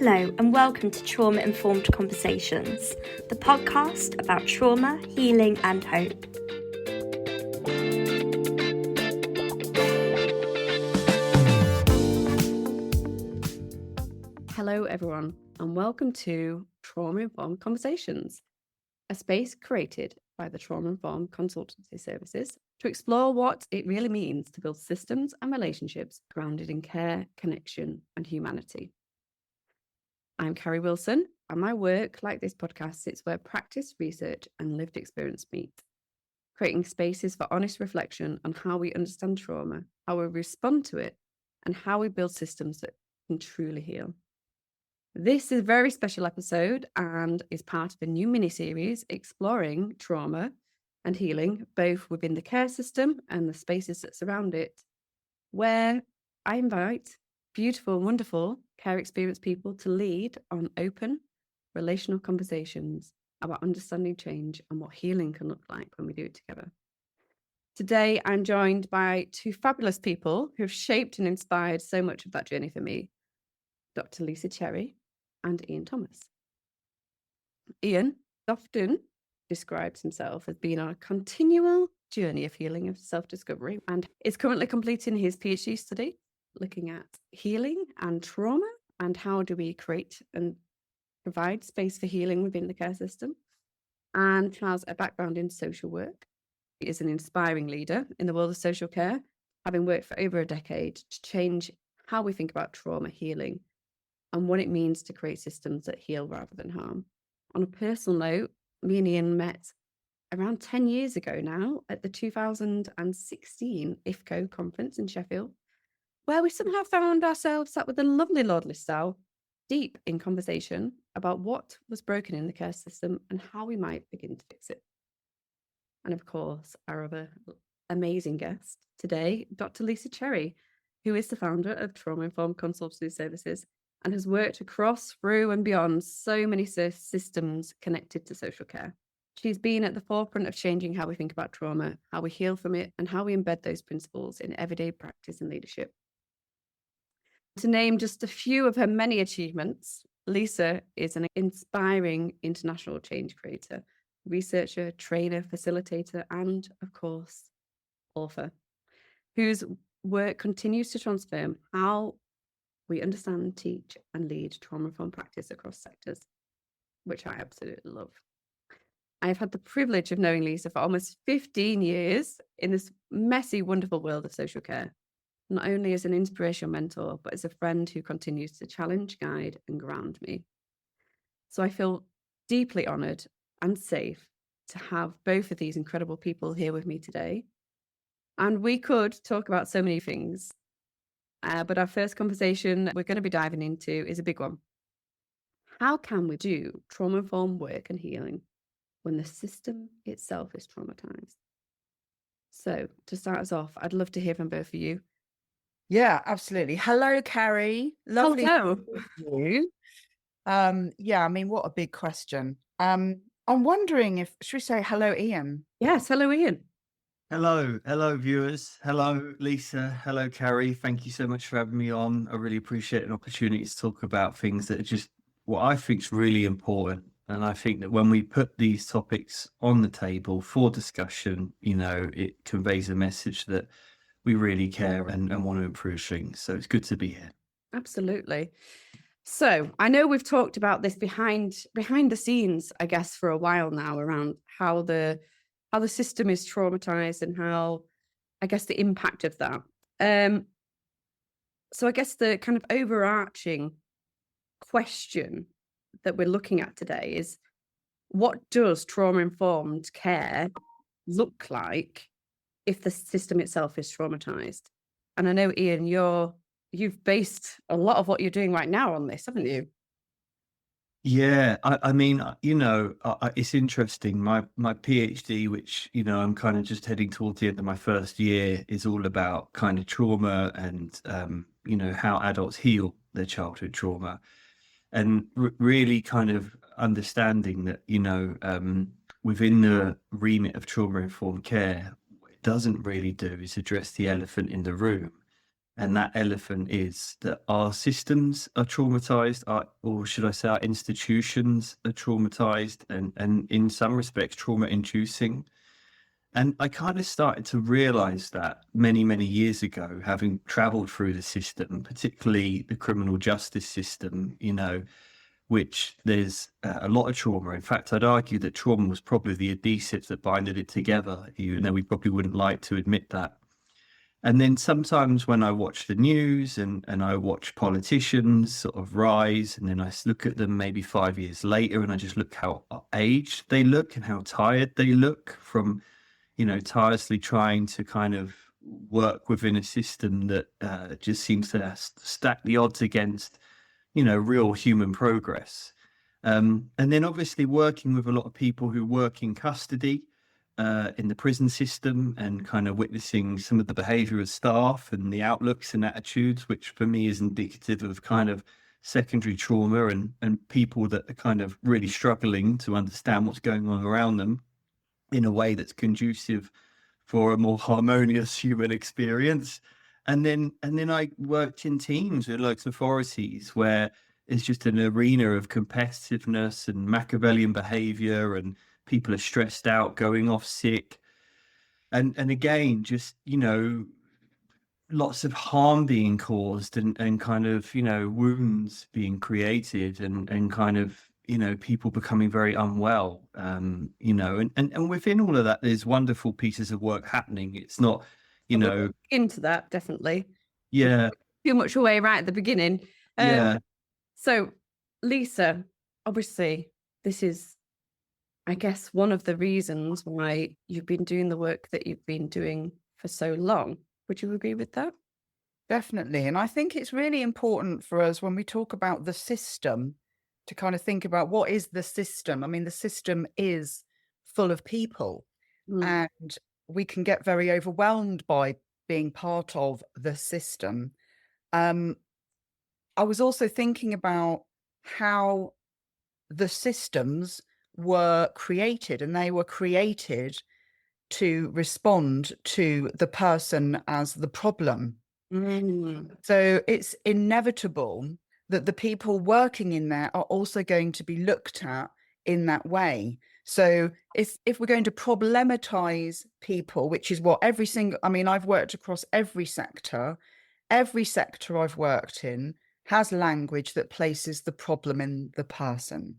Hello and welcome to Trauma-Informed Conversations, the podcast about trauma, healing and hope. Hello everyone and welcome to Trauma-Informed Conversations, a space created by the Trauma-Informed Consultancy Services to explore what it really means to build systems and relationships grounded in care, connection and humanity. I'm Carrie Wilson, and my work, like this podcast, sits where practice, research, and lived experience meet, creating spaces for honest reflection on how we understand trauma, how we respond to it, and how we build systems that can truly heal. This is a very special episode and is part of a new mini-series exploring trauma and healing, both within the care system and the spaces that surround it, where I invite beautiful, wonderful care experience people to lead on open, relational conversations about understanding change and what healing can look like when we do it together. Today, I'm joined by two fabulous people who have shaped and inspired so much of that journey for me, Dr. Lisa Cherry and Ian Thomas. Ian often describes himself as being on a continual journey of healing and self-discovery and is currently completing his PhD study looking at healing and trauma and how do we create and provide space for healing within the care system, and has a background in social work. He is an inspiring leader in the world of social care, having worked for over a decade to change how we think about trauma healing and what it means to create systems that heal rather than harm. On a personal note, me and Ian met around 10 years ago now at the 2016 IFCO conference in Sheffield, where we somehow found ourselves sat with the lovely Lord Listow, deep in conversation about what was broken in the care system and how we might begin to fix it. And of course, our other amazing guest today, Dr. Lisa Cherry, who is the founder of Trauma-Informed Consultancy Services and has worked across, through and beyond so many systems connected to social care. She's been at the forefront of changing how we think about trauma, how we heal from it, and how we embed those principles in everyday practice and leadership. To name just a few of her many achievements, Lisa is an inspiring international change creator, researcher, trainer, facilitator, and, of course, author, whose work continues to transform how we understand, teach, and lead trauma-informed practice across sectors, which I absolutely love. I've had the privilege of knowing Lisa for almost 15 years in this messy, wonderful world of social care, not only as an inspirational mentor, but as a friend who continues to challenge, guide, and ground me. So I feel deeply honoured and safe to have both of these incredible people here with me today. And we could talk about so many things, but our first conversation we're going to be diving into is a big one. How can we do trauma-informed work and healing when the system itself is traumatized? So to start us off, I'd love to hear from both of you. Yeah, absolutely. Hello, Carrie. Lovely Hello. to meet you. Yeah, I mean, what a big question. I'm wondering if, should we say hello, Ian? Yes, hello, Ian. Hello, viewers. Hello, Lisa. Hello, Carrie. Thank you so much for having me on. I really appreciate an opportunity to talk about things that are just what I think is really important. And I think that when we put these topics on the table for discussion, it conveys a message that we really care and want to improve things. So it's good to be here. Absolutely. So I know we've talked about this behind the scenes, I guess, for a while now around how the system is traumatized and how, I guess, the impact of that. So I guess the kind of overarching question that we're looking at today is, what does trauma-informed care look like if the system itself is traumatized? And I know, Ian, you've based a lot of what you're doing right now on this, haven't you? Yeah, I mean, it's interesting. My PhD, which, I'm kind of just heading towards the end of my first year, is all about kind of trauma and, how adults heal their childhood trauma. And really kind of understanding that, within the remit of trauma-informed care, what it doesn't really do is address the elephant in the room, And that elephant is that our systems are traumatized, or should I say our institutions are traumatized, and in some respects trauma inducing. And I kind of started to realize that many, many years ago, having traveled through the system, particularly the criminal justice system, which there's a lot of trauma. In fact, I'd argue that trauma was probably the adhesive that binded it together, even though we probably wouldn't like to admit that. And then sometimes when I watch the news and I watch politicians sort of rise, and then I look at them maybe 5 years later, and I just look how aged they look and how tired they look from, tirelessly trying to kind of work within a system that just seems to stack the odds against, real human progress. And then obviously working with a lot of people who work in custody, in the prison system, and kind of witnessing some of the behavior of staff and the outlooks and attitudes, which for me is indicative of kind of secondary trauma and people that are kind of really struggling to understand what's going on around them in a way that's conducive for a more harmonious human experience. And then I worked in teams with local authorities where it's just an arena of competitiveness and Machiavellian behavior, and people are stressed out, going off sick. And again, just, lots of harm being caused and kind of, wounds being created and kind of, people becoming very unwell, and within all of that, there's wonderful pieces of work happening. It's not, We'll get into that, definitely. Yeah. Too much away right at the beginning. Yeah. So, Lisa, obviously, this is, I guess, one of the reasons why you've been doing the work that you've been doing for so long. Would you agree with that? Definitely. And I think it's really important for us when we talk about the system to kind of think about what is the system. I mean, the system is full of people, and we can get very overwhelmed by being part of the system. I was also thinking about how the systems were created, and they were created to respond to the person as the problem. So it's inevitable that the people working in there are also going to be looked at in that way. So if we're going to problematize people, which is what I've worked across every sector I've worked in has language that places the problem in the person.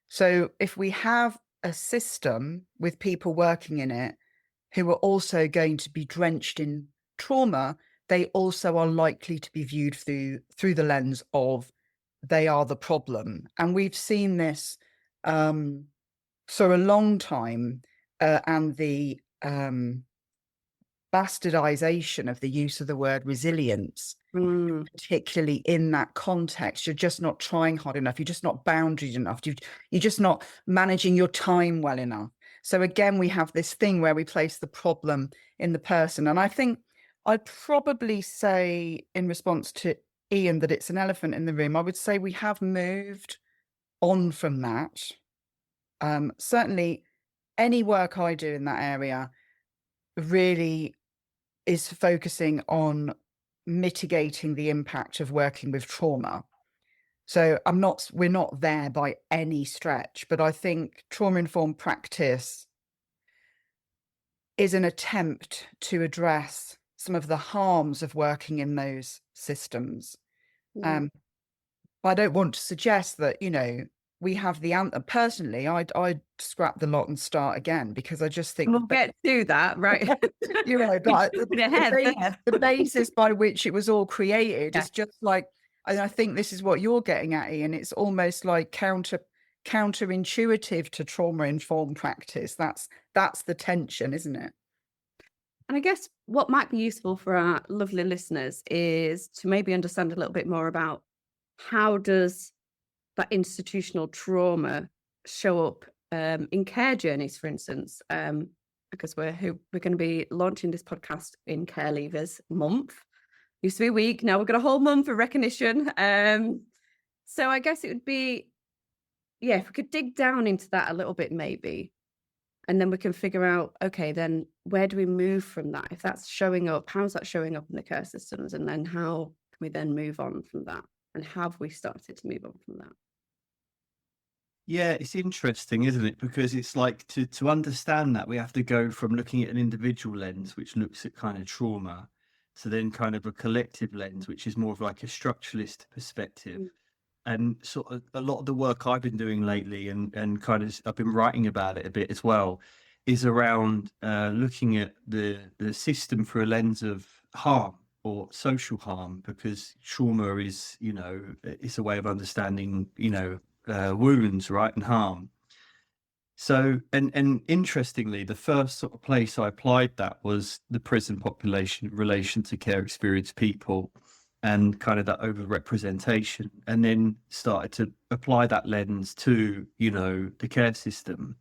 So if we have a system with people working in it who are also going to be drenched in trauma, they also are likely to be viewed through the lens of they are the problem. And we've seen this for a long time, and the bastardization of the use of the word resilience, particularly in that context. You're just not trying hard enough. You're just not boundaried enough. You're just not managing your time well enough. So again, we have this thing where we place the problem in the person. And I think I'd probably say, in response to Ian, that it's an elephant in the room. I would say we have moved on from that. Certainly any work I do in that area really is focusing on mitigating the impact of working with trauma. So we're not there by any stretch, but I think trauma-informed practice is an attempt to address some of the harms of working in those systems. I don't want to suggest that, we have the answer. Personally, I'd scrap the lot and start again, because I just think we'll get to that, right? You're right, but the basis by which it was all created is just like, and I think this is what you're getting at, Ian. It's almost like counterintuitive to trauma-informed practice. That's the tension, isn't it? And I guess what might be useful for our lovely listeners is to maybe understand a little bit more about how does that institutional trauma show up in care journeys, for instance, because we're going to be launching this podcast in Care Leavers Month. Used to be a week, now we've got a whole month of recognition. So I guess it would be, if we could dig down into that a little bit, maybe. And then we can figure out, okay, then where do we move from that? If that's showing up, how's that showing up in the care systems? And then how can we then move on from that? And have we started to move on from that? Yeah, it's interesting, isn't it? Because it's like to understand that we have to go from looking at an individual lens, which looks at kind of trauma, to then kind of a collective lens, which is more of like a structuralist perspective. And sort of a lot of the work I've been doing lately, and kind of I've been writing about it a bit as well, is around looking at the system through a lens of harm or social harm, because trauma is, it's a way of understanding, wounds, right, and harm. So, and interestingly, the first sort of place I applied that was the prison population in relation to care experienced people, and kind of that overrepresentation, and then started to apply that lens to, the care system.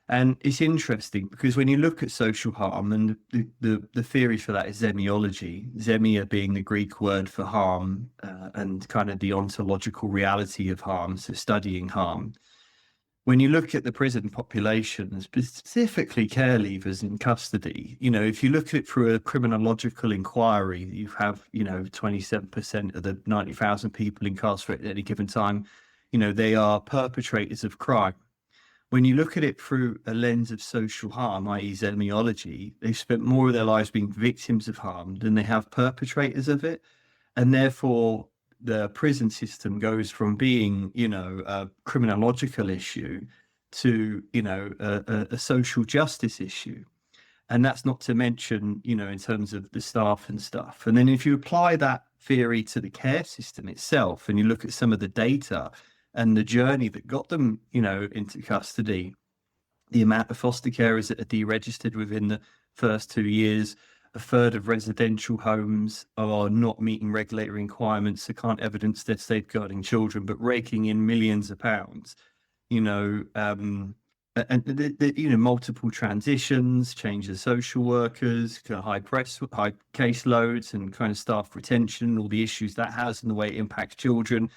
And it's interesting because when you look at social harm, and the theory for that is semiology, semia being the Greek word for harm, and kind of the ontological reality of harm, so studying harm. When you look at the prison population, specifically care leavers in custody, if you look at it through a criminological inquiry, you have, 27% of the 90,000 people incarcerated at any given time, they are perpetrators of crime. When you look at it through a lens of social harm, i.e. semiology, they've spent more of their lives being victims of harm than they have perpetrators of it. And therefore, the prison system goes from being, a criminological issue to, a social justice issue. And that's not to mention, in terms of the staff and stuff. And then if you apply that theory to the care system itself, and you look at some of the data and the journey that got them, into custody, the amount of foster carers that are deregistered within the first 2 years, a third of residential homes are not meeting regulatory requirements, so can't evidence they're safeguarding children, but raking in millions of pounds, and multiple transitions, change of social workers, high caseloads, and kind of staff retention, all the issues that has and the way it impacts children.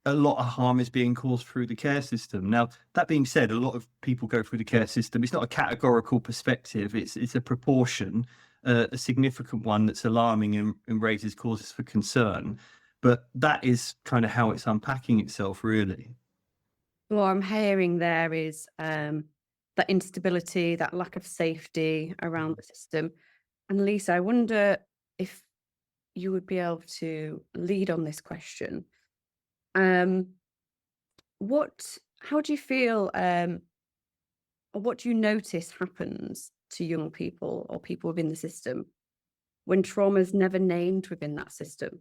A lot of harm is being caused through the care system. Now, that being said, a lot of people go through the care system. It's not a categorical perspective. It's a proportion, a significant one that's alarming and raises causes for concern. But that is kind of how it's unpacking itself, really. What I'm hearing there is that instability, that lack of safety around the system. And Lisa, I wonder if you would be able to lead on this question. How do you feel, or what do you notice happens to young people or people within the system when trauma is never named within that system?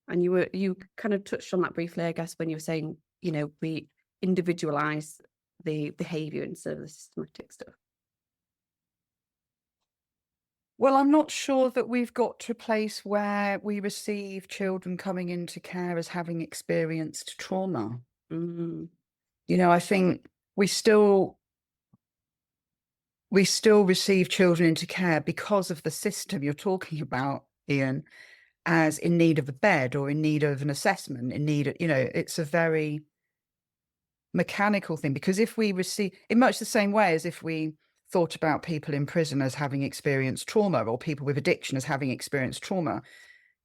And you kind of touched on that briefly, I guess, when you were saying, we individualize the behavior instead of the systematic stuff. Well, I'm not sure that we've got to a place where we receive children coming into care as having experienced trauma. I think we still receive children into care because of the system you're talking about, Ian, as in need of a bed or in need of an assessment, in need of, it's a very mechanical thing. Because if we receive, in much the same way as if we thought about people in prison as having experienced trauma, or people with addiction as having experienced trauma,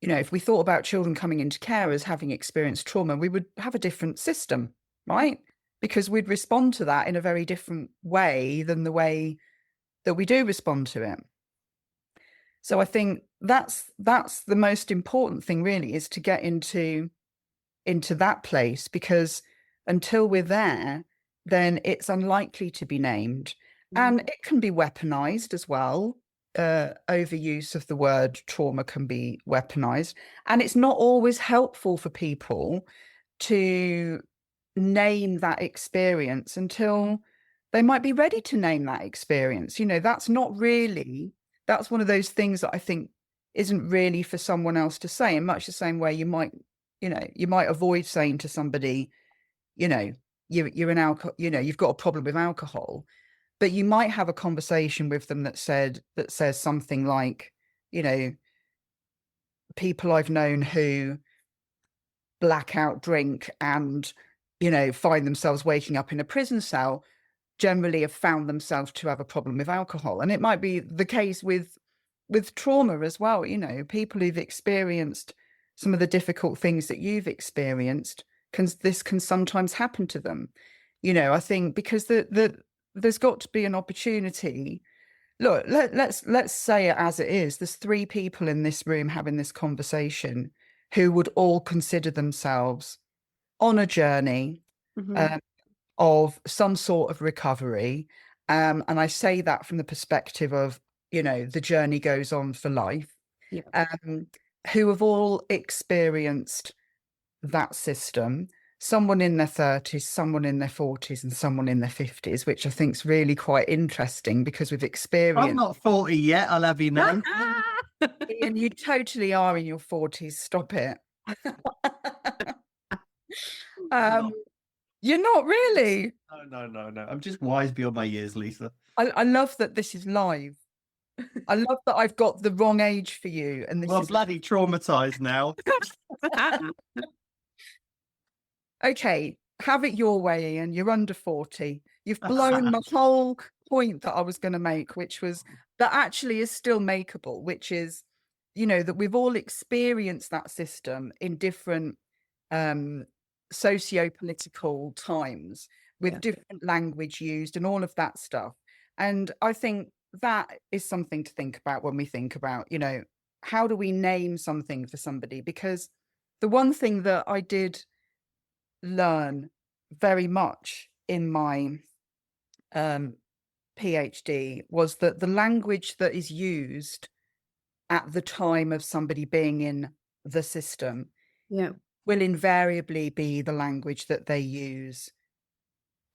if we thought about children coming into care as having experienced trauma, we would have a different system, right? Because we'd respond to that in a very different way than the way that we do respond to it. So I think that's the most important thing, really, is to get into that place, because until we're there, then it's unlikely to be named. And it can be weaponized as well. Overuse of the word trauma can be weaponized. And it's not always helpful for people to name that experience until they might be ready to name that experience. That's one of those things that I think isn't really for someone else to say, in much the same way you might avoid saying to somebody, you're an alcohol, you've got a problem with alcohol. But you might have a conversation with them that says something like, people I've known who blackout drink and, find themselves waking up in a prison cell generally have found themselves to have a problem with alcohol. And it might be the case with trauma as well. You know, people who've experienced some of the difficult things that you've experienced, this can sometimes happen to them. You know, I think because there's got to be an opportunity. Look, let's say it as it is. There's 3 people in this room having this conversation who would all consider themselves on a journey of some sort of recovery. And I say that from the perspective of, you know, the journey goes on for life, who have all experienced that system. Someone in their 30s, someone in their 40s, and someone in their 50s, which I think is really quite interesting because we've experienced. I'm not 40 yet, I'll have you know. And you totally are in your 40s. Stop it. You're not really. No. I'm just wise beyond my years, Lisa. I love that this is live. I love that I've got the wrong age for you. And this I'm is bloody traumatized now. okay. Have it your way, Ian. You're under 40. You've blown the whole point that I was going to make, which was that actually is still makeable, which is, you know, that we've all experienced that system in different socio-political times with different language used and all of that stuff. And I think that is something to think about when we think about, you know, how do we name something for somebody? Because the one thing that I did learn very much in my PhD was that the language that is used at the time of somebody being in the system will invariably be the language that they use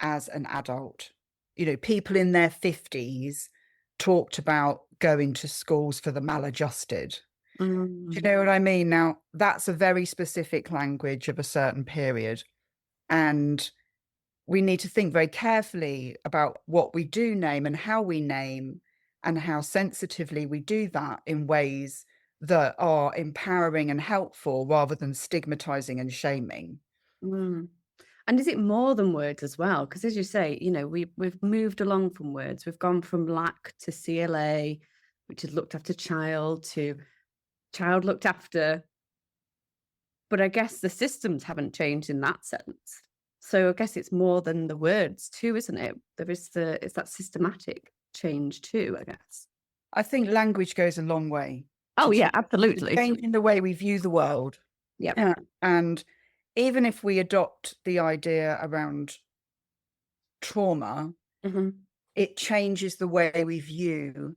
as an adult. You know, people in their 50s talked about going to schools for the maladjusted. Do you know what I mean? Now, that's a very specific language of a certain period. And we need to think very carefully about what we do name and how we name and how sensitively we do that in ways that are empowering and helpful rather than stigmatizing and shaming. And is it more than words as well? Because as you say, you know, we've moved along from words. We've gone from LAC to CLA, which is looked after child, to child looked after. But I guess the systems haven't changed in that sense. So I guess it's more than the words too, isn't it? It's that systematic change too, I guess. I think language goes a long way. Oh yeah, absolutely. Changing the way we view the world. Yeah. And even if we adopt the idea around trauma, it changes the way we view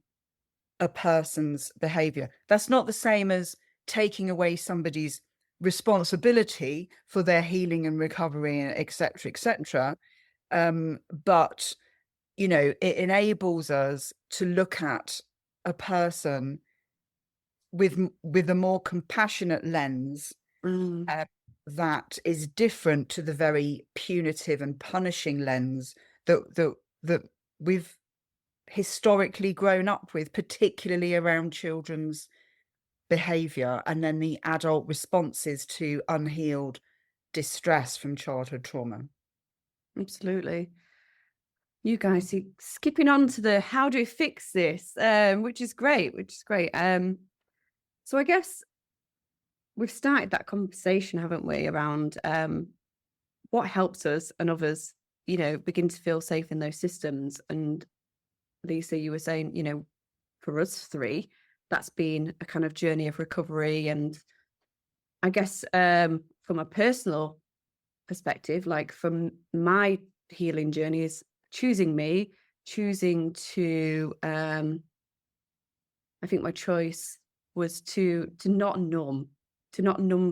a person's behavior. That's not the same as taking away somebody's responsibility for their healing and recovery, etc. But, you know, it enables us to look at a person with a more compassionate lens that is different to the very punitive and punishing lens that we've historically grown up with, particularly around children's behavior and then the adult responses to unhealed distress from childhood trauma. Absolutely. You guys are skipping on to the how do we fix this, which is great. So I guess we've started that conversation, haven't we, around what helps us and others, you know, begin to feel safe in those systems. And Lisa, you were saying, you know, for us 3, that's been a kind of journey of recovery. And I guess from a personal perspective, like from my healing journey is choosing to, I think my choice was to not numb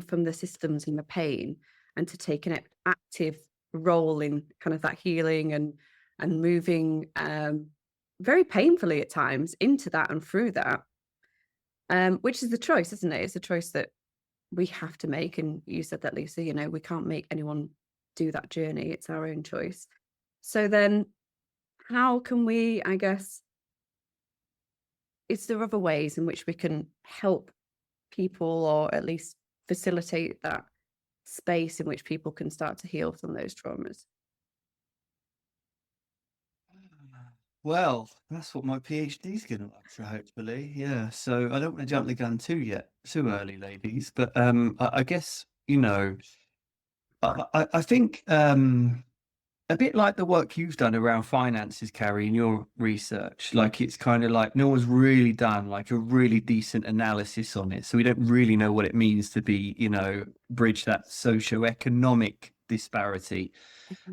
from the systems and the pain, and to take an active role in kind of that healing and moving very painfully at times into that and through that, which is the choice, isn't it? It's a choice that we have to make. And you said that, Lisa, you know, we can't make anyone do that journey. It's our own choice. So then how can we, I guess, is there other ways in which we can help people, or at least facilitate that space in which people can start to heal from those traumas? Well, that's what my PhD is going to offer, hopefully. Yeah. So I don't want to jump the gun too early, ladies. But I guess I think a bit like the work you've done around finances, Carrie, in your research. Like it's kind of like no one's really done like a really decent analysis on it, so we don't really know what it means to be, bridge that socio-economic disparity.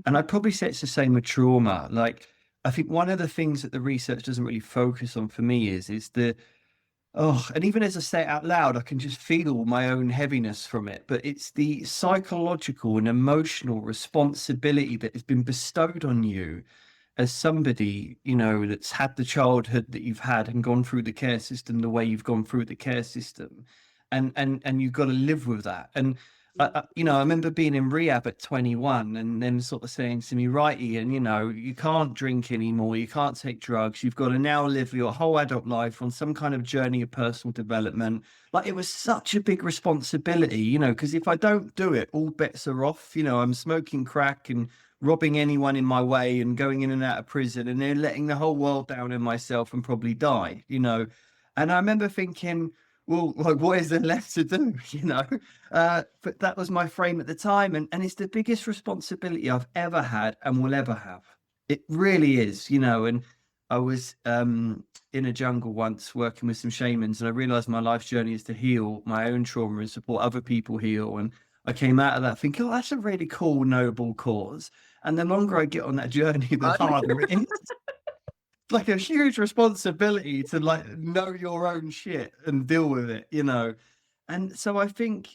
And I'd probably say it's the same with trauma. Like, I think one of the things that the research doesn't really focus on for me is and even as I say it out loud, I can just feel my own heaviness from it. But it's the psychological and emotional responsibility that has been bestowed on you as somebody, that's had the childhood that you've had and gone through the care system the way you've gone through the care system. And you've got to live with that. And I remember being in rehab at 21 and then sort of saying to me, right, Ian, you can't drink anymore. You can't take drugs. You've got to now live your whole adult life on some kind of journey of personal development. Like it was such a big responsibility, because if I don't do it, all bets are off. I'm smoking crack and robbing anyone in my way and going in and out of prison and then letting the whole world down and myself and probably die, And I remember thinking, well, like, what is there left to do, But that was my frame at the time. And it's the biggest responsibility I've ever had and will ever have. It really is, And I was in a jungle once working with some shamans, and I realized my life's journey is to heal my own trauma and support other people heal. And I came out of that thinking, oh, that's a really cool, noble cause. And the longer I get on that journey, the harder it is. Like a huge responsibility to like know your own shit and deal with it, And so I think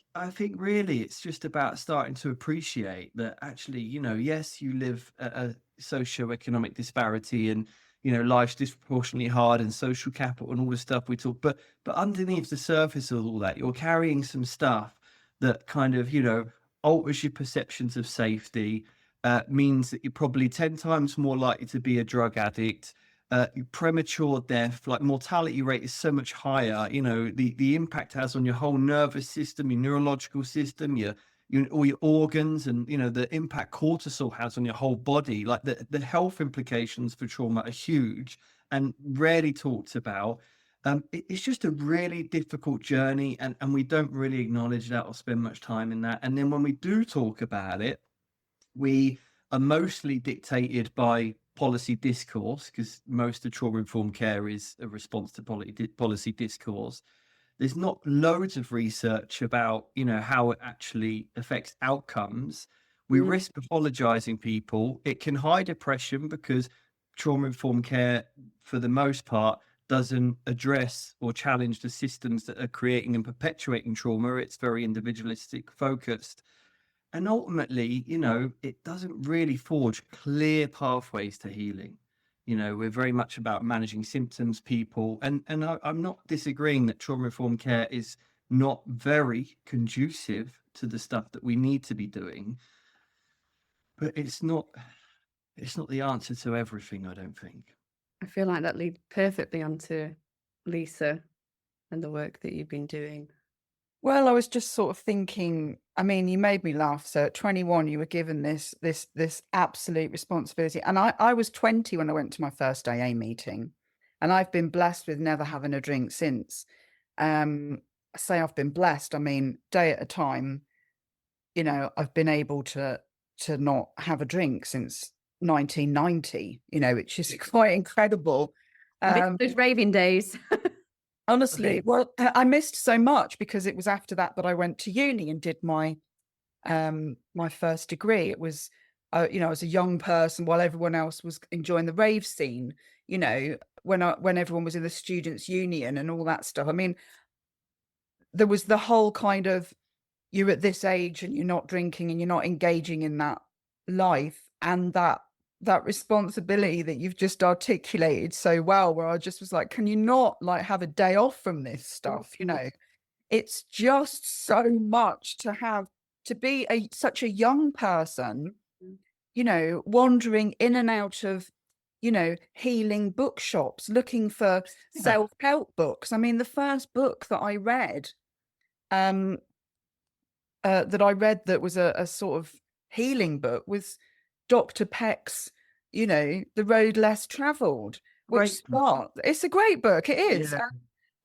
really it's just about starting to appreciate that actually, yes, you live a socio-economic disparity and, life's disproportionately hard and social capital and all the stuff we talk, but underneath the surface of all that, you're carrying some stuff that kind of, alters your perceptions of safety, means that you're probably 10 times more likely to be a drug addict. Premature death, like mortality rate is so much higher. The impact it has on your whole nervous system, your neurological system, all your organs, and the impact cortisol has on your whole body. Like the health implications for trauma are huge and rarely talked about. It's just a really difficult journey, and we don't really acknowledge that or spend much time in that. And then when we do talk about it, we are mostly dictated by policy discourse, because most of trauma-informed care is a response to policy discourse. There's not loads of research about, how it actually affects outcomes. We risk pathologizing people. It can hide depression because trauma-informed care, for the most part, doesn't address or challenge the systems that are creating and perpetuating trauma. It's very individualistic focused. And ultimately, it doesn't really forge clear pathways to healing. We're very much about managing symptoms, people, and I'm not disagreeing that trauma-informed care is not very conducive to the stuff that we need to be doing, but it's not the answer to everything, I don't think. I feel like that leads perfectly onto Lisa and the work that you've been doing. Well, I was just sort of thinking, I mean, you made me laugh. So at 21, you were given this absolute responsibility. And I was 20 when I went to my first AA meeting, and I've been blessed with never having a drink since. I say I've been blessed, I mean, day at a time, I've been able to not have a drink since 1990, which is quite incredible. Those raving days. Honestly, well, I missed so much because it was after that I went to uni and did my my first degree. It was, I was a young person while everyone else was enjoying the rave scene. When everyone was in the students' union and all that stuff. I mean, there was the whole kind of, you're at this age and you're not drinking and you're not engaging in that life, and that responsibility that you've just articulated so well, where I just was like, can you not like have a day off from this stuff? It's just so much to be such a young person, wandering in and out of, healing bookshops, looking for self-help books. I mean, the first book that I read, that was a sort of healing book was Dr. Peck's The Road Less Travelled, which it's a great book. It is. Yeah.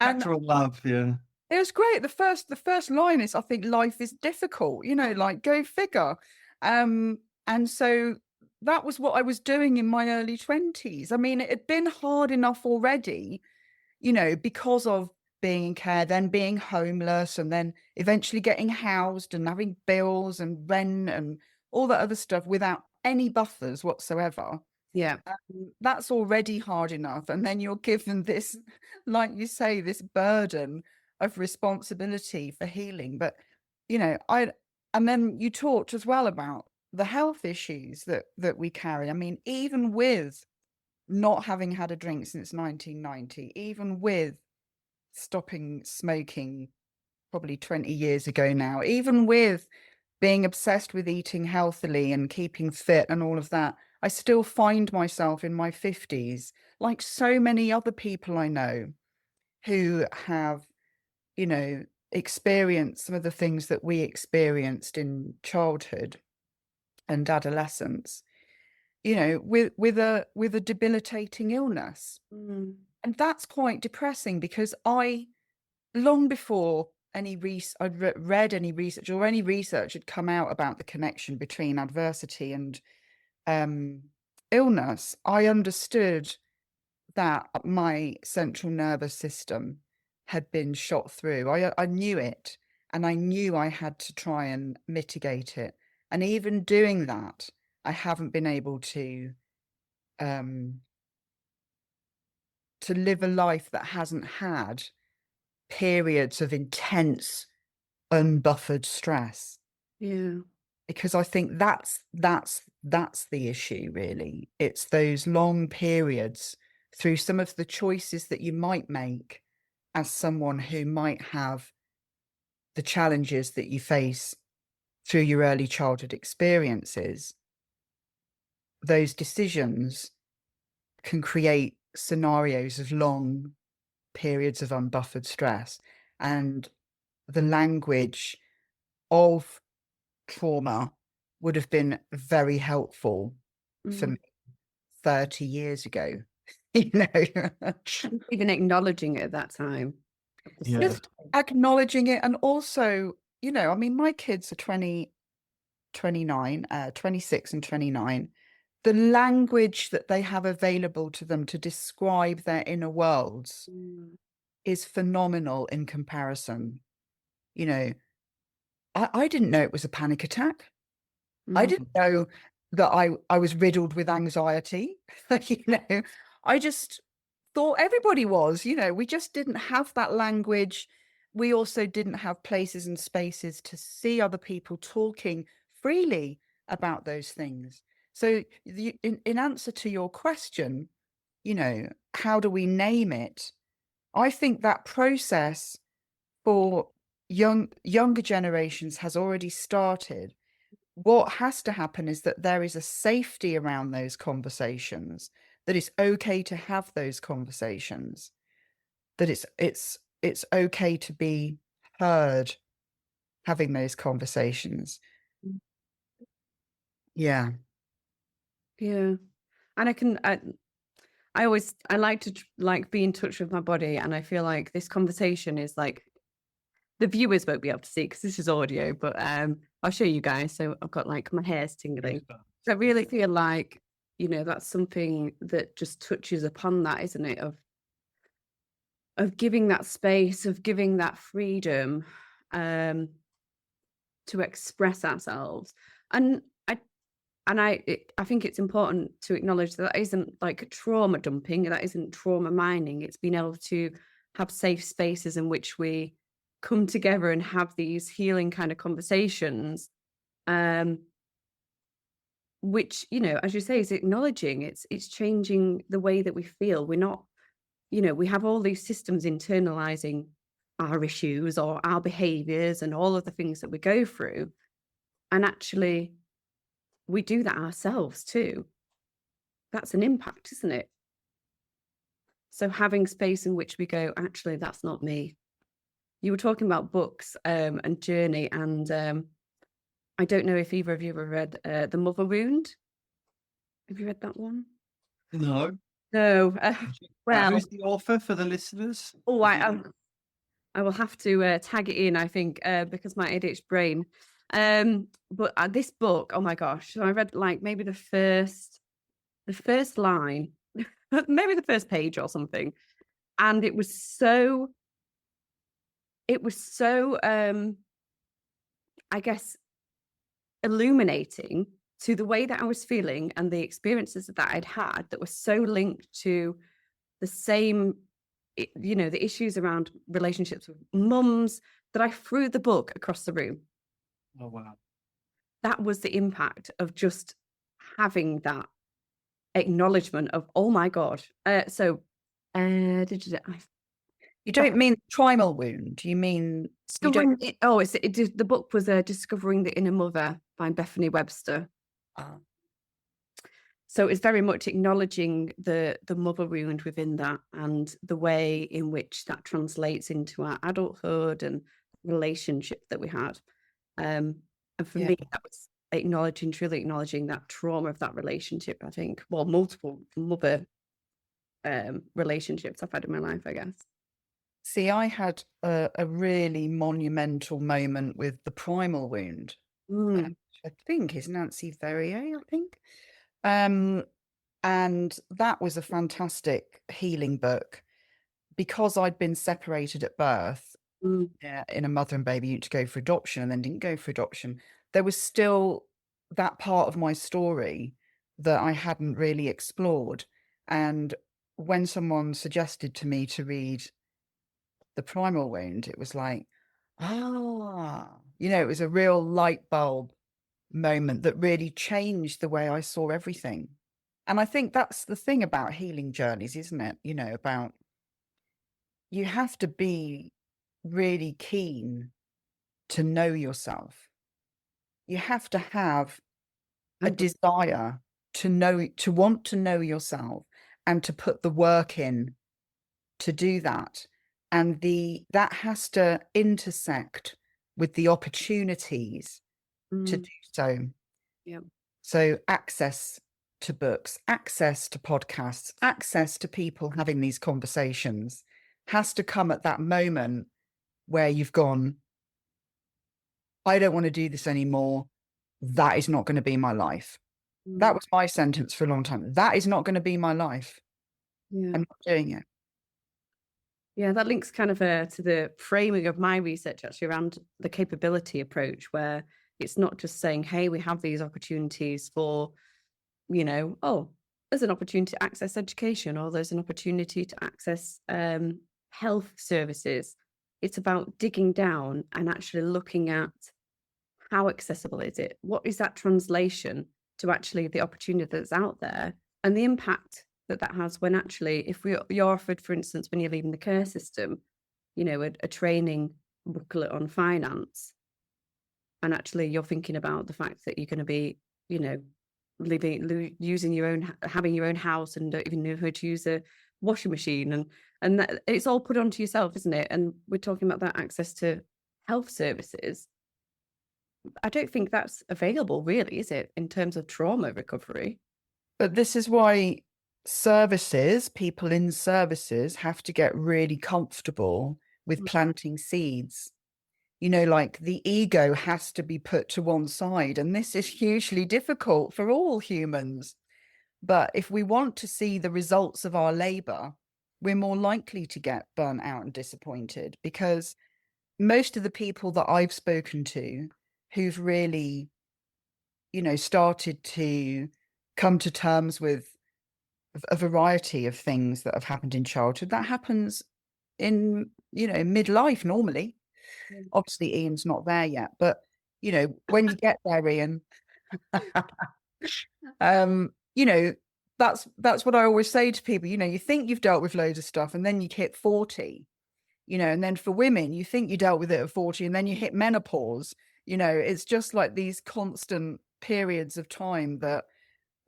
And Natural love, yeah. it was great. The first line is, I think life is difficult, like go figure. And so that was what I was doing in my early 20s. I mean, it had been hard enough already, because of being in care, then being homeless, and then eventually getting housed and having bills and rent and all that other stuff without any buffers whatsoever. Yeah. That's already hard enough. And then you're given this, like you say, this burden of responsibility for healing. But, and then you talked as well about the health issues that we carry. I mean, even with not having had a drink since 1990, even with stopping smoking probably 20 years ago now, even with being obsessed with eating healthily and keeping fit and all of that, I still find myself in my 50s, like so many other people I know who have, experienced some of the things that we experienced in childhood and adolescence, with a debilitating illness. And that's quite depressing, because long before I'd read any research, or any research had come out about the connection between adversity and illness, I understood that my central nervous system had been shot through. I knew it, and I knew I had to try and mitigate it. And even doing that, I haven't been able to live a life that hasn't had periods of intense, unbuffered stress. Yeah. Because I think that's the issue, really. It's those long periods through some of the choices that you might make as someone who might have the challenges that you face through your early childhood experiences. Those decisions can create scenarios of long periods of unbuffered stress, and the language of trauma would have been very helpful for me 30 years ago. Even acknowledging it at that time. Just acknowledging it. And also, I mean, my kids are 29, 26 and 29. The language that they have available to them to describe their inner worlds is phenomenal in comparison. I didn't know it was a panic attack. I didn't know that I was riddled with anxiety. I just thought everybody was, we just didn't have that language. We also didn't have places and spaces to see other people talking freely about those things. So in answer to your question, how do we name it? I think that process for younger generations has already started. What has to happen is that there is a safety around those conversations, that it's okay to have those conversations, that it's okay to be heard having those conversations. Yeah. And I like to be in touch with my body, and I feel like this conversation is like, the viewers won't be able to see because this is audio, but I'll show you guys. So I've got like my hair's tingling. So I really feel like, that's something that just touches upon that, isn't it? Of giving that space, of giving that freedom to express ourselves. And I think it's important to acknowledge that isn't like trauma dumping, that isn't trauma mining. It's being able to have safe spaces in which we come together and have these healing kind of conversations, which, as you say, is acknowledging it's changing the way that we feel. We're not, we have all these systems internalizing our issues or our behaviors and all of the things that we go through. And actually, we do that ourselves too. That's an impact, isn't it? So having space in which we go, actually, that's not me. You were talking about books and journey, and I don't know if either of you ever read The Mother Wound. Have you read that one? No. No. Well, Who's the author for the listeners? oh, I will have to tag it in, I think, because my ADHD brain. But this book, oh my gosh, so I read like maybe the first line, maybe the first page or something, and it was so I guess illuminating to the way that I was feeling and the experiences that I'd had that were so linked to the same, the issues around relationships with mums, that I threw the book across the room. Oh, wow. That was the impact of just having that acknowledgement of, oh my God. You don't mean primal wound. You mean you don't. The book was Discovering the Inner Mother by Bethany Webster. So it's very much acknowledging the mother wound within that and the way in which that translates into our adulthood and relationship that we had. And for me, that was truly acknowledging that trauma of that relationship, I think. Well, multiple mother relationships I've had in my life, I guess. See, I had a really monumental moment with the primal wound. I think is Nancy Verrier, I think. And that was a fantastic healing book because I'd been separated at birth in a mother and baby unit to go for adoption and then didn't go for adoption. There was still that part of my story that I hadn't really explored. And when someone suggested to me to read The Primal Wound, it was like, it was a real light bulb moment that really changed the way I saw everything. And I think that's the thing about healing journeys, isn't it? About you have to be really keen to know yourself. You have to have a desire to want to know yourself and to put the work in to do that. And that has to intersect with the opportunities to do so. Yeah. So access to books, access to podcasts, access to people having these conversations has to come at that moment where you've gone, I don't want to do this anymore. That is not going to be my life. That was my sentence for a long time. That is not going to be my life. I'm not doing it. Yeah, that links kind of to the framing of my research actually around the capability approach, where it's not just saying, hey, we have these opportunities for, there's an opportunity to access education or there's an opportunity to access health services. It's about digging down and actually looking at how accessible is it? What is that translation to actually the opportunity that's out there and the impact that has when actually, if you're offered, for instance, when you're leaving the care system, a training booklet on finance, and actually you're thinking about the fact that you're going to be, having your own house and don't even know how to use a washing machine, and that, it's all put onto yourself, isn't it? And we're talking about that access to health services. I don't think that's available, really, is it, in terms of trauma recovery? But this is why people in services have to get really comfortable with planting seeds. Like the ego has to be put to one side. And this is hugely difficult for all humans. But if we want to see the results of our labor, we're more likely to get burnt out and disappointed, because most of the people that I've spoken to who've really, started to come to terms with a variety of things that have happened in childhood, that happens in, midlife normally. Obviously, Ian's not there yet, but, when you get there, Ian, that's what I always say to people. You think you've dealt with loads of stuff and then you hit 40, and then for women, you think you dealt with it at 40 and then you hit menopause. It's just like these constant periods of time that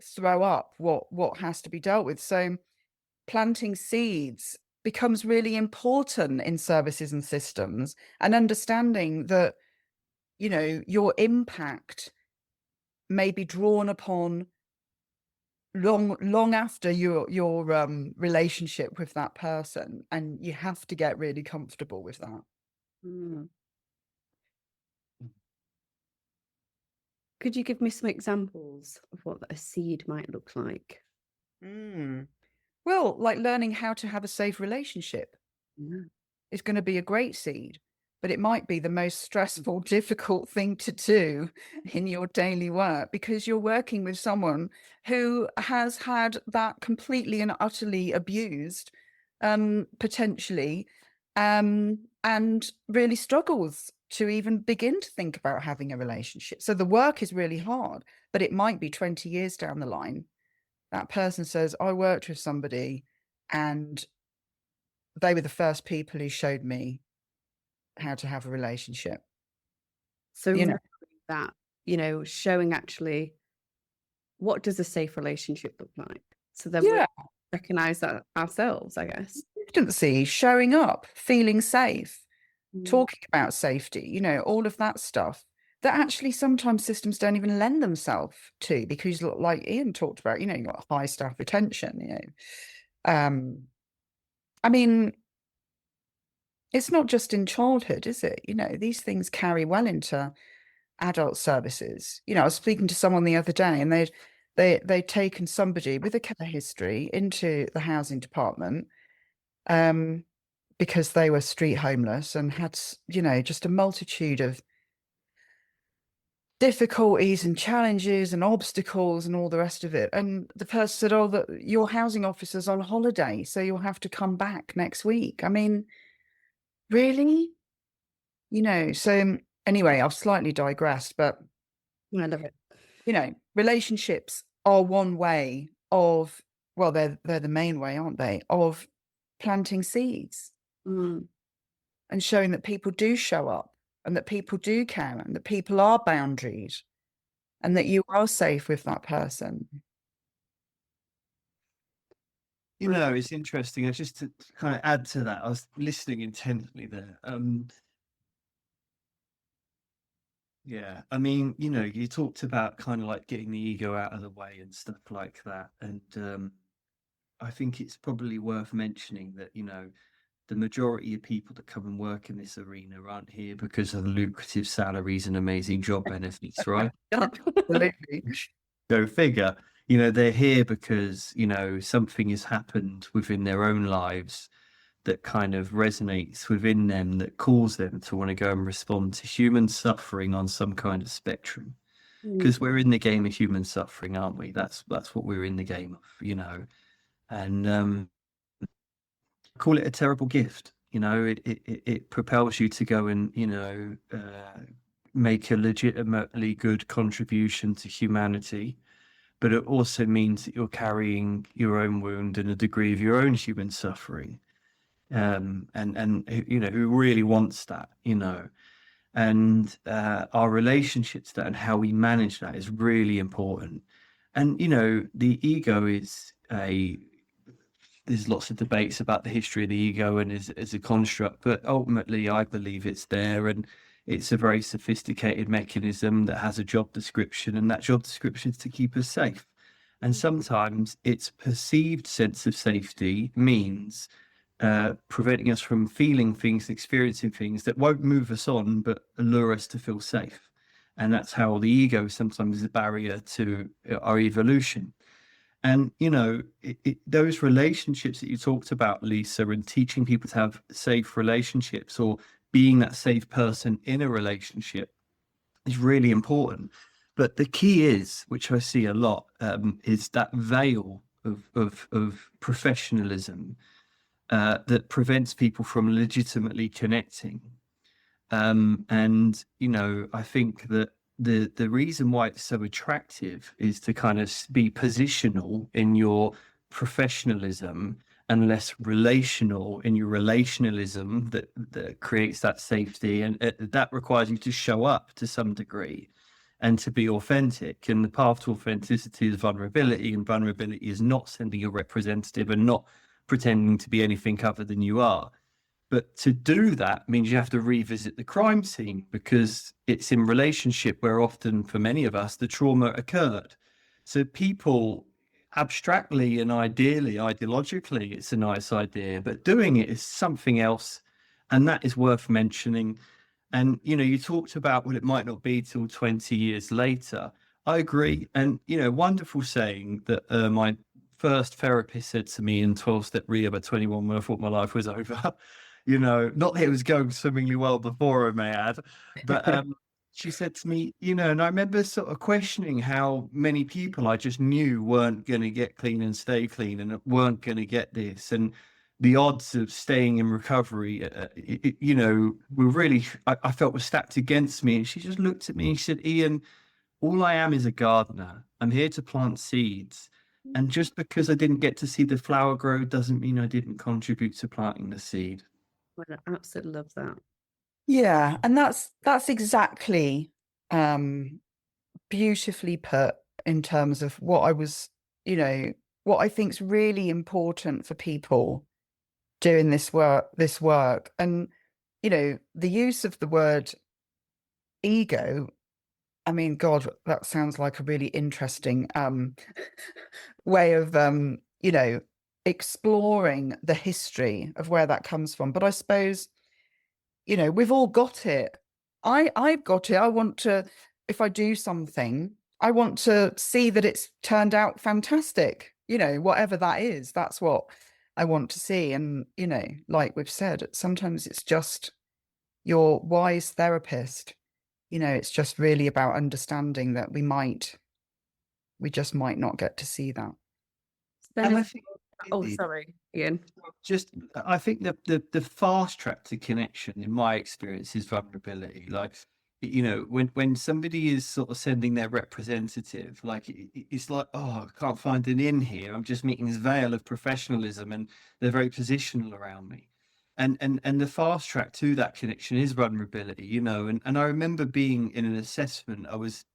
throw up what has to be dealt with. So planting seeds becomes really important in services and systems, and understanding that, your impact may be drawn upon long after your relationship with that person, and you have to get really comfortable with that. Mm. Could you give me some examples of what a seed might look like? Well, like learning how to have a safe relationship is going to be a great seed, but it might be the most stressful, difficult thing to do in your daily work, because you're working with someone who has had that completely and utterly abused, potentially, and really struggles to even begin to think about having a relationship. So the work is really hard, but it might be 20 years down the line. That person says, I worked with somebody and they were the first people who showed me how to have a relationship. So You know. that, showing actually what does a safe relationship look like? So then we recognize that ourselves, I guess. Consistency, showing up, feeling safe, talking about safety, all of that stuff that actually sometimes systems don't even lend themselves to, because like Ian talked about, you've got high staff retention, I mean, it's not just in childhood, is it? These things carry well into adult services. I was speaking to someone the other day, and they'd taken somebody with a care history into the housing department, because they were street homeless and had, just a multitude of difficulties and challenges and obstacles and all the rest of it. And the person said, oh, your housing officer's on holiday, so you'll have to come back next week. I mean, really? So anyway, I've slightly digressed, but I love it. Relationships are one way of, well, they're the main way, aren't they, of planting seeds and showing that people do show up, and that people do care, and that people are boundaried, and that you are safe with that person. It's interesting. Just to kind of add to that, I was listening intently there. Yeah, I mean, you talked about kind of like getting the ego out of the way and stuff like that. And I think it's probably worth mentioning that, the majority of people that come and work in this arena aren't here because of lucrative salaries and amazing job benefits, right? Absolutely. Go figure. They're here because, something has happened within their own lives that kind of resonates within them, that calls them to want to go and respond to human suffering on some kind of spectrum. Because we're in the game of human suffering, aren't we? That's what we're in the game of, and call it a terrible gift. It propels you to go and make a legitimately good contribution to humanity, but it also means that you're carrying your own wound and a degree of your own human suffering. And who really wants that, and our relationship to that and how we manage that is really important. And the ego is there's lots of debates about the history of the ego and as a construct, but ultimately I believe it's there, and it's a very sophisticated mechanism that has a job description, and that job description is to keep us safe. And sometimes its perceived sense of safety means preventing us from feeling things, experiencing things that won't move us on, but allure us to feel safe. And that's how the ego sometimes is a barrier to our evolution. And, those relationships that you talked about, Lisa, and teaching people to have safe relationships, or being that safe person in a relationship, is really important. But the key is, which I see a lot, is that veil of professionalism that prevents people from legitimately connecting. And, I think that the reason why it's so attractive is to kind of be positional in your professionalism and less relational in your relationalism that creates that safety. And that requires you to show up to some degree and to be authentic. And the path to authenticity is vulnerability, and vulnerability is not sending a representative and not pretending to be anything other than you are. But to do that means you have to revisit the crime scene, because it's in relationship where often, for many of us, the trauma occurred. So people abstractly and ideologically, it's a nice idea, but doing it is something else. And that is worth mentioning. And, you talked about, well, it might not be till 20 years later. I agree. And, wonderful saying that my first therapist said to me in 12-step rehab at 21 when I thought my life was over. Not that it was going swimmingly well before, I may add, but she said to me, and I remember sort of questioning how many people I just knew weren't going to get clean and stay clean and weren't going to get this. And the odds of staying in recovery, were really, I felt were stacked against me. And she just looked at me and she said, Ian, all I am is a gardener. I'm here to plant seeds. And just because I didn't get to see the flower grow doesn't mean I didn't contribute to planting the seed. Well, I absolutely love that. Yeah, and that's exactly beautifully put in terms of what I was, what I think is really important for people doing this work. And, the use of the word ego, I mean, God, that sounds like a really interesting way of, exploring the history of where that comes from. But I suppose, we've all got it. I've got it. I want to, if I do something, I want to see that it's turned out fantastic, whatever that is, that's what I want to see. And, like we've said, sometimes it's just your wise therapist, it's just really about understanding that we just might not get to see that. And I think, sorry, Ian. I think the fast track to connection, in my experience, is vulnerability. Like, when somebody is sort of sending their representative, like it's like, oh, I can't find an in here. I'm just meeting this veil of professionalism, and they're very positional around me. And the fast track to that connection is vulnerability, and I remember being in an assessment. I was,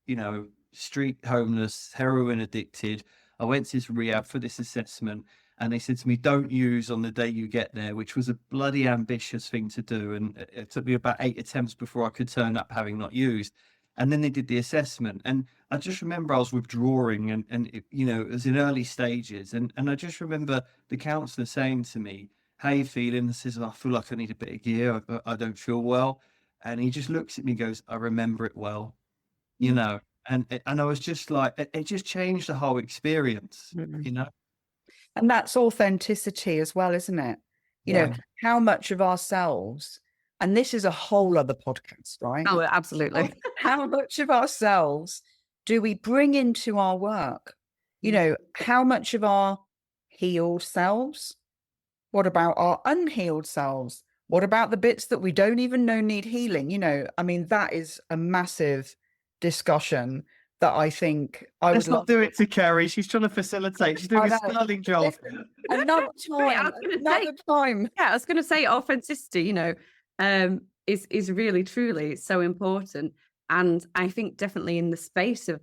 street homeless, heroin addicted. I went to this rehab for this assessment, and they said to me, don't use on the day you get there, which was a bloody ambitious thing to do. And it took me about 8 attempts before I could turn up having not used. And then they did the assessment. And I just remember I was withdrawing and it was in early stages. And I just remember the counsellor saying to me, how you feeling? I says, I feel like I need a bit of gear. I don't feel well. And he just looks at me and goes, I remember it well, And I was just like, it just changed the whole experience, And that's authenticity as well, isn't it? How much of ourselves, and this is a whole other podcast, right? Oh, absolutely. How much of ourselves do we bring into our work? How much of our healed selves? What about our unhealed selves? What about the bits that we don't even know need healing? I mean, that is a massive discussion that I think Let's not do it to Carrie. She's trying to facilitate. She's doing a sterling job. Another time. Yeah, I was going to say authenticity, is really, truly so important. And I think definitely in the space of,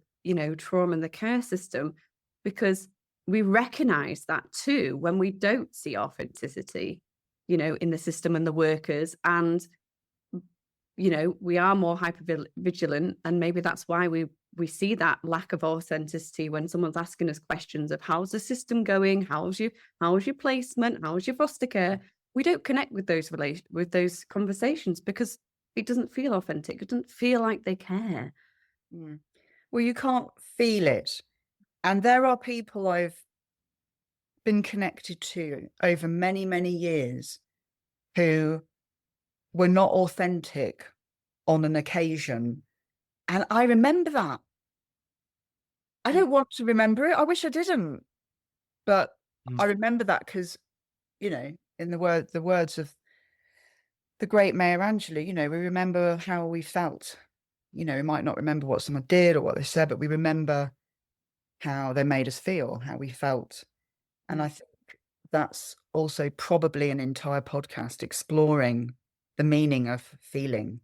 trauma in the care system, because we recognize that too when we don't see authenticity, in the system and the workers. And, we are more hyper vigilant. And maybe that's why we see that lack of authenticity when someone's asking us questions of how's the system going? How's your placement? How's your foster care? We don't connect with those conversations because it doesn't feel authentic. It doesn't feel like they care. Well, you can't feel it. And there are people I've been connected to over many, many years who were not authentic on an occasion. And I remember that. I don't want to remember it. I wish I didn't. But I remember that because, in the words of the great Maya Angelou, we remember how we felt. We might not remember what someone did or what they said, but we remember how they made us feel, how we felt. And I think that's also probably an entire podcast exploring the meaning of feeling.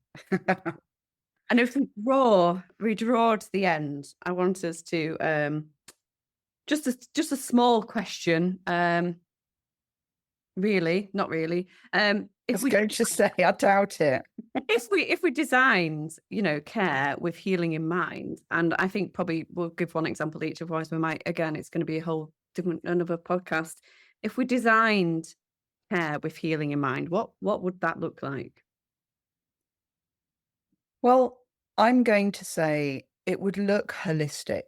And if we draw to the end, I want us to just a small question. Really, not really. If we going to say, I doubt it. If we designed, care with healing in mind, and I think probably we'll give one example each, otherwise we might, again, it's going to be a whole doing another podcast. If we designed care with healing in mind, what would that look like? Well, I'm going to say it would look holistic.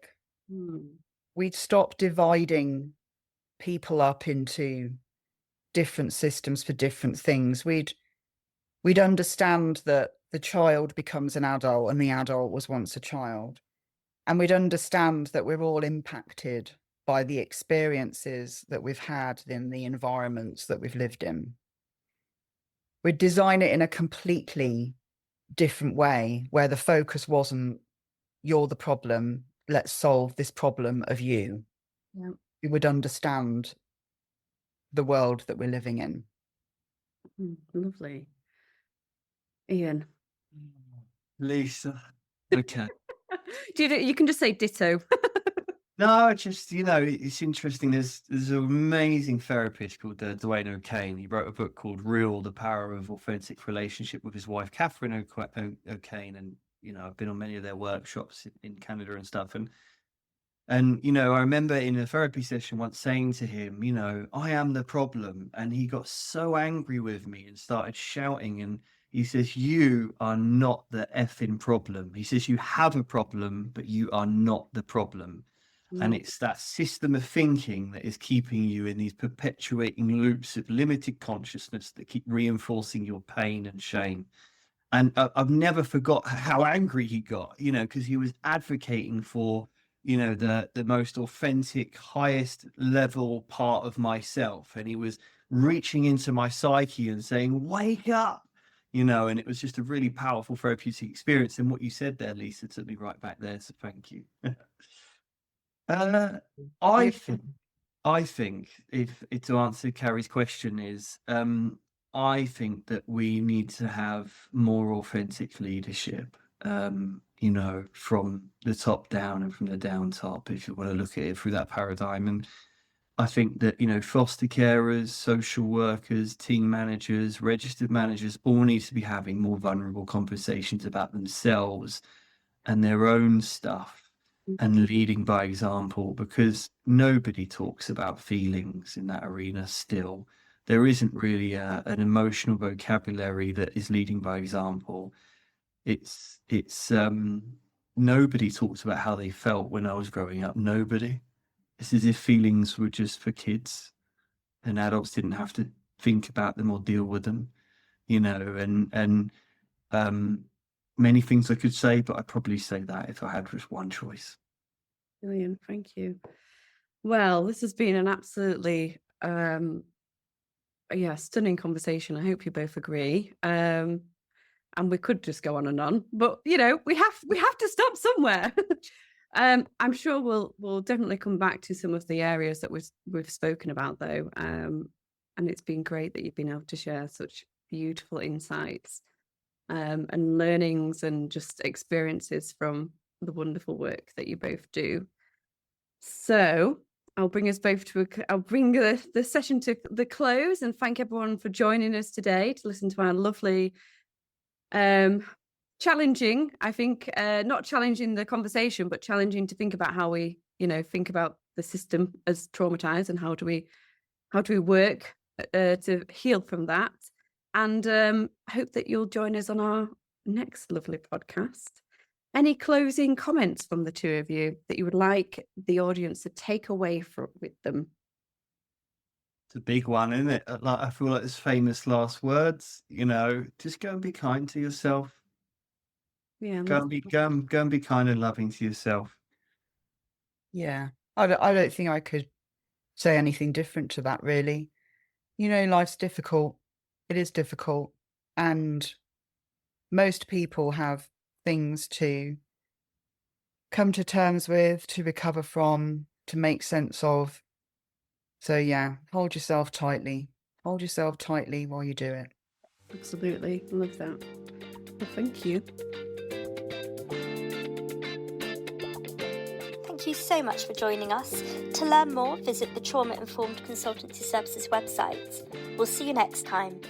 We'd stop dividing people up into different systems for different things. We'd understand that the child becomes an adult and the adult was once a child. And we'd understand that we're all impacted by the experiences that we've had in the environments that we've lived in. We'd design it in a completely different way where the focus wasn't, you're the problem, let's solve this problem of you. Yeah. We would understand the world that we're living in. Lovely. Ian. Lisa. Okay. You can just say ditto. No, just, it's interesting. There's an amazing therapist called Dwayne O'Kane. He wrote a book called Real, The Power of Authentic Relationship with his wife, Catherine O'Kane. And, I've been on many of their workshops in Canada and stuff. And I remember in a therapy session once saying to him, I am the problem. And he got so angry with me and started shouting. And he says, you are not the effing problem. He says, you have a problem, but you are not the problem. And it's that system of thinking that is keeping you in these perpetuating loops of limited consciousness that keep reinforcing your pain and shame. And I've never forgot how angry he got, because he was advocating for, the most authentic, highest level part of myself. And he was reaching into my psyche and saying, wake up, and it was just a really powerful therapeutic experience. And what you said there, Lisa, took me right back there. So thank you. I think if to answer Carrie's question is, I think that we need to have more authentic leadership, from the top down and from the down top, if you want to look at it through that paradigm. And I think that, foster carers, social workers, team managers, registered managers all need to be having more vulnerable conversations about themselves and their own stuff. And leading by example, because nobody talks about feelings in that arena still. There isn't really an emotional vocabulary that is leading by example. It's nobody talks about how they felt when I was growing up. Nobody. It's as if feelings were just for kids and adults didn't have to think about them or deal with them, and many things I could say, but I'd probably say that if I had just one choice. Brilliant, thank you. Well, this has been an absolutely stunning conversation. I hope you both agree. And we could just go on and on, but we have to stop somewhere. I'm sure we'll definitely come back to some of the areas that we've spoken about though. And it's been great that you've been able to share such beautiful insights. And learnings and just experiences from the wonderful work that you both do. So I'll bring us both I'll bring the session to the close and thank everyone for joining us today to listen to our lovely, challenging, I think, not challenging the conversation, but challenging to think about how we, think about the system as traumatized and how do we work to heal from that. And hope that you'll join us on our next lovely podcast. Any closing comments from the two of you that you would like the audience to take away with them? It's a big one, isn't it? I feel like it's famous last words. Just go and be kind to yourself. Yeah, go and be kind and loving to yourself. Yeah, I don't think I could say anything different to that, really. Life's difficult. It is difficult, and most people have things to come to terms with, to recover from, to make sense of. So yeah, hold yourself tightly while you do it. Absolutely, I love that. Well, thank you. Thank you so much for joining us. To learn more, visit the Trauma-Informed Consultancy Services website. We'll see you next time.